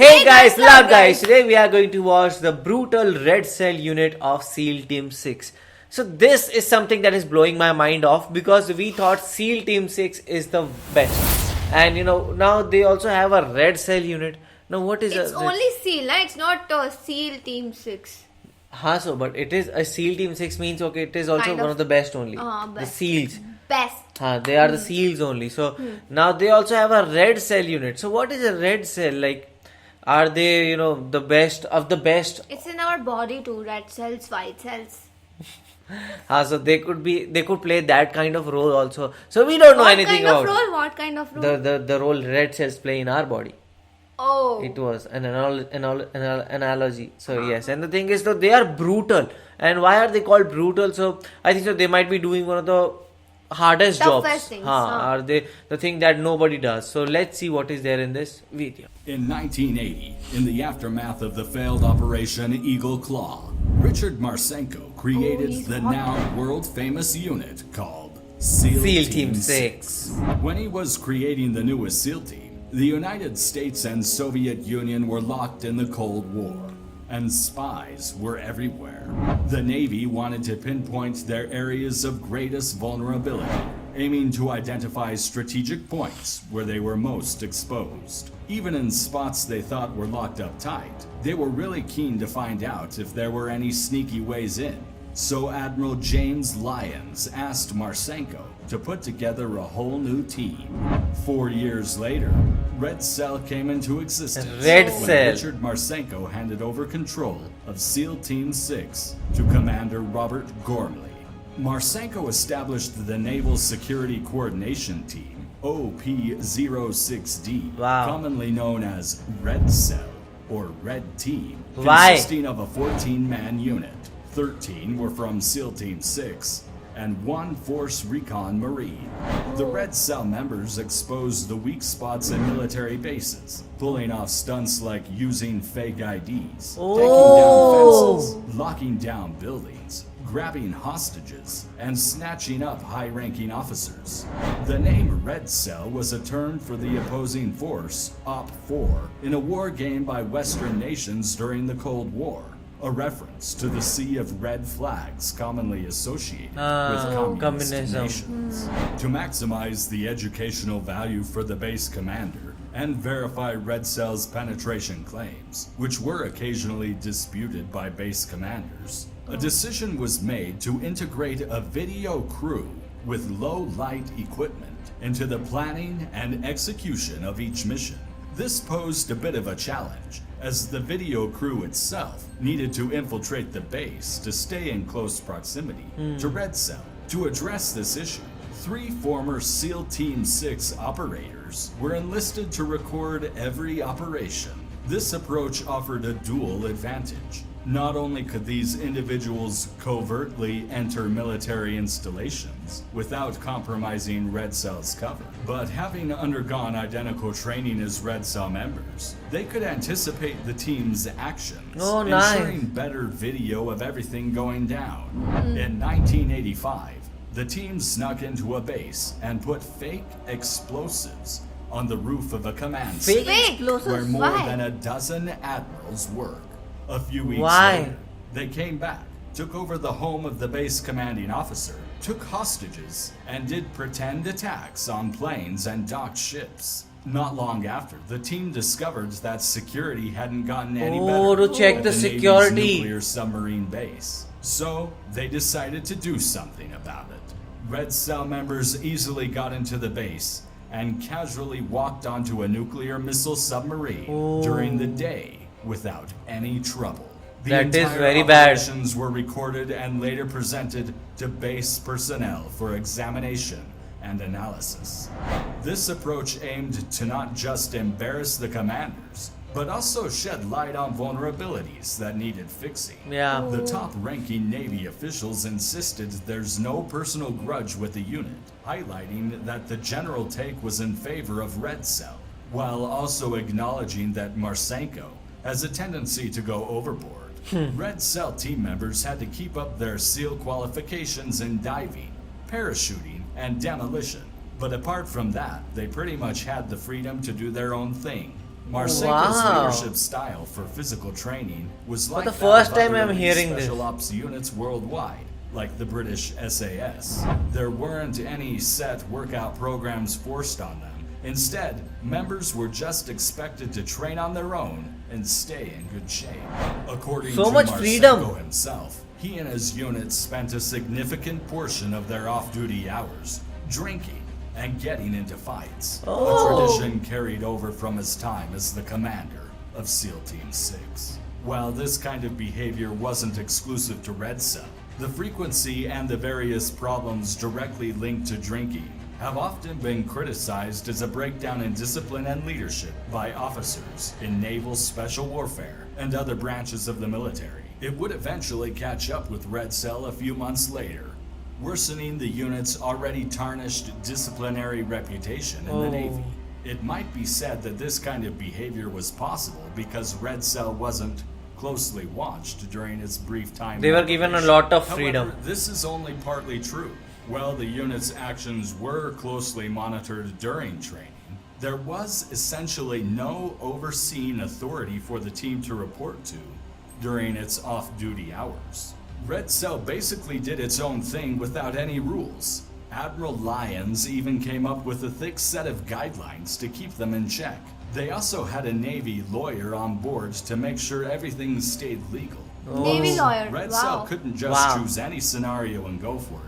Hey guys, Loud Guys! Today we are going to watch the brutal Red Cell unit of SEAL Team 6. So this is something that is blowing my mind off because we thought SEAL Team 6 is the best. And now they also have a Red Cell unit. Now what is It's only SEAL, right? It's not SEAL Team 6. But it is a SEAL Team 6 means okay, it is also Kind one of. of the best only. The Best. SEALs. Best. They are the SEALs only. So now they also have a Red Cell unit. So what is a Red Cell? Like, are they, the best of the best? It's in our body too, red cells, white cells. So they could play that kind of role also. So we don't know anything about What kind of role? the role red cells play in our body. Oh. It was an analogy. So yes, and the thing is though they are brutal. And why are they called brutal? So I think so they might be doing one of the hardest Toughest jobs. things, Are they the thing that nobody does? So let's see what is there in this video. In 1980, in the aftermath of the failed Operation Eagle Claw, Richard Marcinko created the now world-famous unit called SEAL Team 6. When he was creating the newest SEAL team, the United States and Soviet Union were locked in the Cold War, and spies were everywhere. The Navy wanted to pinpoint their areas of greatest vulnerability, aiming to identify strategic points where they were most exposed. Even in spots they thought were locked up tight, they were really keen to find out if there were any sneaky ways in. So Admiral James Lyons asked Marcinko to put together a whole new team. 4 years later, Red Cell came into existence Red when Cell. Richard Marcinko handed over control of SEAL Team 6 to Commander Robert Gormley. Marcinko established the Naval Security Coordination Team, OP-06D, Wow. commonly known as Red Cell or Red Team, Why? consisting of a 14-man unit. 13 were from SEAL Team 6, and 1 Force Recon Marine. The Red Cell members exposed the weak spots in military bases, pulling off stunts like using fake IDs, taking down fences, locking down buildings, grabbing hostages, and snatching up high-ranking officers. The name Red Cell was a term for the opposing force, OP-4, in a war game by Western nations during the Cold War. A reference to the sea of red flags commonly associated with communist communism. nations. To maximize the educational value for the base commander and verify Red Cell's penetration claims, which were occasionally disputed by base commanders, a decision was made to integrate a video crew with low-light equipment into the planning and execution of each mission. This posed a bit of a challenge, as the video crew itself needed to infiltrate the base to stay in close proximity to Red Cell. To address this issue, 3 former SEAL Team 6 operators were enlisted to record every operation. This approach offered a dual advantage. Not only could these individuals covertly enter military installations without compromising Red Cell's cover, but having undergone identical training as Red Cell members, they could anticipate the team's actions, ensuring better video of everything going down. In 1985, the team snuck into a base and put fake explosives on the roof of a command Fake center where more Why? than a dozen admirals work. A few weeks Why? later, they came back, took over the home of the base commanding officer, took hostages, and did pretend attacks on planes and docked ships. Not long after, the team discovered that security hadn't gotten any better to check at the Navy's security. nuclear submarine base. So, they decided to do something about it. Red Cell members easily got into the base and casually walked onto a nuclear missile submarine during the day without any trouble. The That is entire very bad. operations were recorded and later presented to base personnel for examination and analysis. This approach aimed to not just embarrass the commanders, but also shed light on vulnerabilities that needed fixing. Yeah. The top-ranking Navy officials insisted there's no personal grudge with the unit, highlighting that the general take was in favor of Red Cell, while also acknowledging that Marcinko has a tendency to go overboard. Red Cell team members had to keep up their SEAL qualifications in diving, parachuting, and demolition. But apart from that, they pretty much had the freedom to do their own thing. Marsenko's Wow. leadership style for physical training was like the that first of time other I'm elite hearing this. special ops units worldwide, like the British SAS. There weren't any set workout programs forced on them. Instead, members were just expected to train on their own and stay in good shape. According So to much Marsenko freedom. himself, he and his unit spent a significant portion of their off-duty hours drinking and getting into fights, Oh. a tradition carried over from his time as the commander of SEAL Team 6. While this kind of behavior wasn't exclusive to Red Cell, the frequency and the various problems directly linked to drinking have often been criticized as a breakdown in discipline and leadership by officers in naval special warfare and other branches of the military. It would eventually catch up with Red Cell a few months later, worsening the unit's already tarnished disciplinary reputation in the Navy. It might be said that this kind of behavior was possible because Red Cell wasn't closely watched during its brief time. They were in given a operation. lot of However, freedom. this is only partly true. While the unit's actions were closely monitored during training, there was essentially no overseeing authority for the team to report to during its off-duty hours. Red Cell basically did its own thing without any rules. Admiral Lyons even came up with a thick set of guidelines to keep them in check. They also had a Navy lawyer on board to make sure everything stayed legal. Navy lawyer. Red Wow. Cell couldn't just Wow. choose any scenario and go for it.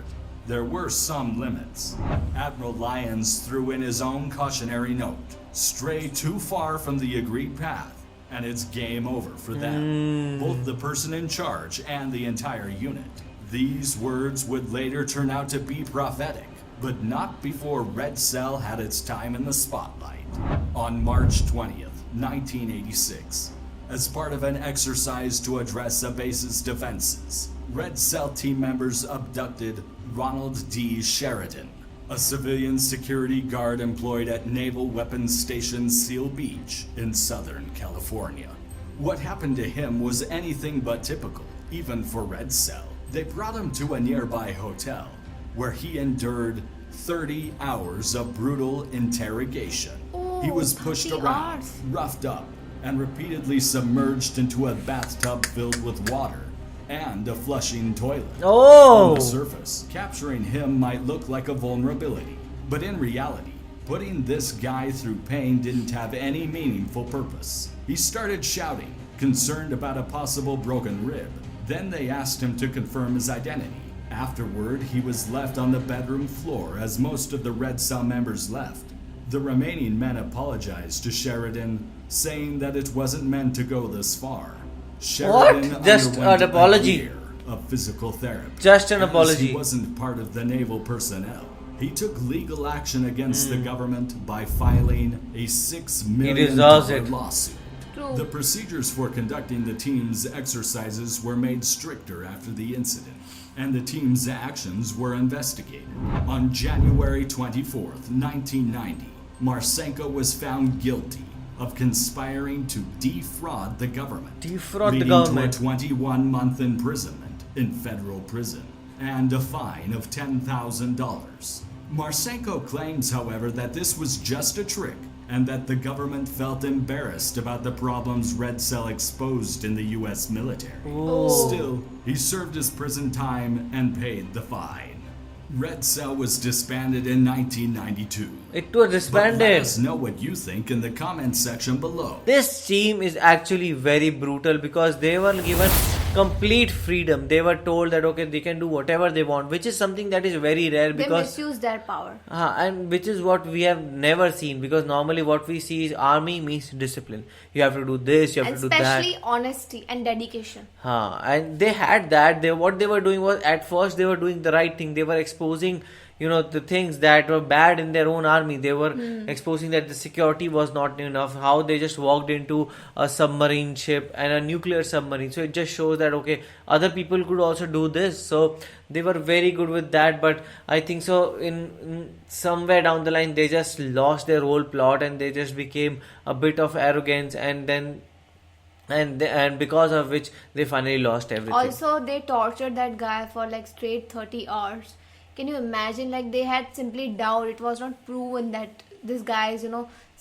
There were some limits. Admiral Lyons threw in his own cautionary note. Stray too far from the agreed path, and it's game over for them. Both the person in charge and the entire unit. These words would later turn out to be prophetic, but not before Red Cell had its time in the spotlight. On March 20th, 1986, as part of an exercise to address a base's defenses, Red Cell team members abducted Ronald D. Sheridan, a civilian security guard employed at Naval Weapons Station Seal Beach in Southern California. What happened to him was anything but typical, even for Red Cell. They brought him to a nearby hotel, where he endured 30 hours of brutal interrogation. He was pushed 30 around, hours. roughed up, and repeatedly submerged into a bathtub filled with water and a flushing toilet. Oh. On the surface, capturing him might look like a vulnerability, but in reality, putting this guy through pain didn't have any meaningful purpose. He started shouting, concerned about a possible broken rib. Then they asked him to confirm his identity. Afterward, he was left on the bedroom floor as most of the Red Cell members left. The remaining men apologized to Sheridan, saying that it wasn't meant to go this far. Sheridan Just underwent an apology. a year of physical therapy. Just an As apology. He wasn't part of the naval personnel. He took legal action against the government by filing a $6 million deserves it. lawsuit. True. The procedures for conducting the team's exercises were made stricter after the incident, and the team's actions were investigated. On January 24th, 1990, Marsenko was found guilty of conspiring to defraud the government, Defraud the leading government. to a 21-month imprisonment in federal prison and a fine of $10,000. Marsenko claims, however, that this was just a trick and that the government felt embarrassed about the problems Red Cell exposed in the U.S. military. Still, he served his prison time and paid the fine. Red Cell was disbanded in 1992. It was But let disbanded. us know what you think in the comment section below. This team is actually very brutal because they were given complete freedom. They were told that okay, they can do whatever they want, which is something that is very rare They because misuse their power. and which is what we have never seen, because normally what we see is army means discipline. You have to do this, you have And to do that. especially honesty and dedication. And they had that. What they were doing was, at first they were doing the right thing. They were exposing, the things that were bad in their own army. They were exposing that the security was not enough. How they just walked into a submarine ship and a nuclear submarine. So it just shows that okay, other people could also do this. So they were very good with that. But I think so in somewhere down the line they just lost their whole plot and they just became a bit of arrogance, and then and because of which they finally lost everything. Also, they tortured that guy for like straight 30 hours. Can you imagine? Like, they had simply doubt. It was not proven that this guy is,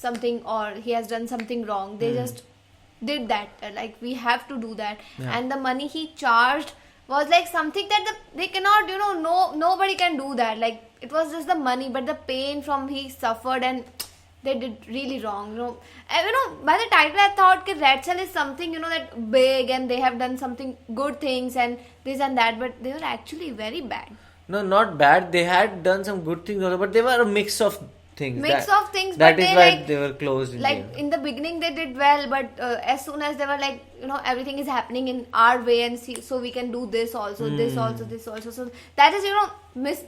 something or he has done something wrong. They just did that. Like, we have to do that. Yeah. And the money he charged was like something that they cannot, nobody can do that. Like, it was just the money, but the pain from he suffered, and they did really wrong. And, by the title I thought that Red Cell is something, that big, and they have done something good things and this and that, but they were actually very bad. No, not bad. They had done some good things also, but they were a mix of things. Mix of things, That but is they why they were closed. in the beginning they did well, but as soon as they were like, everything is happening in our way, and so we can do this also, this also, this also. So that is,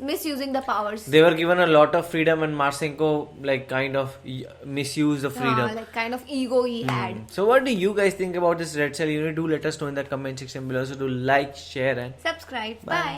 misusing the powers. They were given a lot of freedom, and Marchenko like kind of misused the freedom. Like kind of ego he had. So what do you guys think about this Red Cell unit? Do let us know in the comment section below. So do like, share, and Subscribe. Bye. Bye.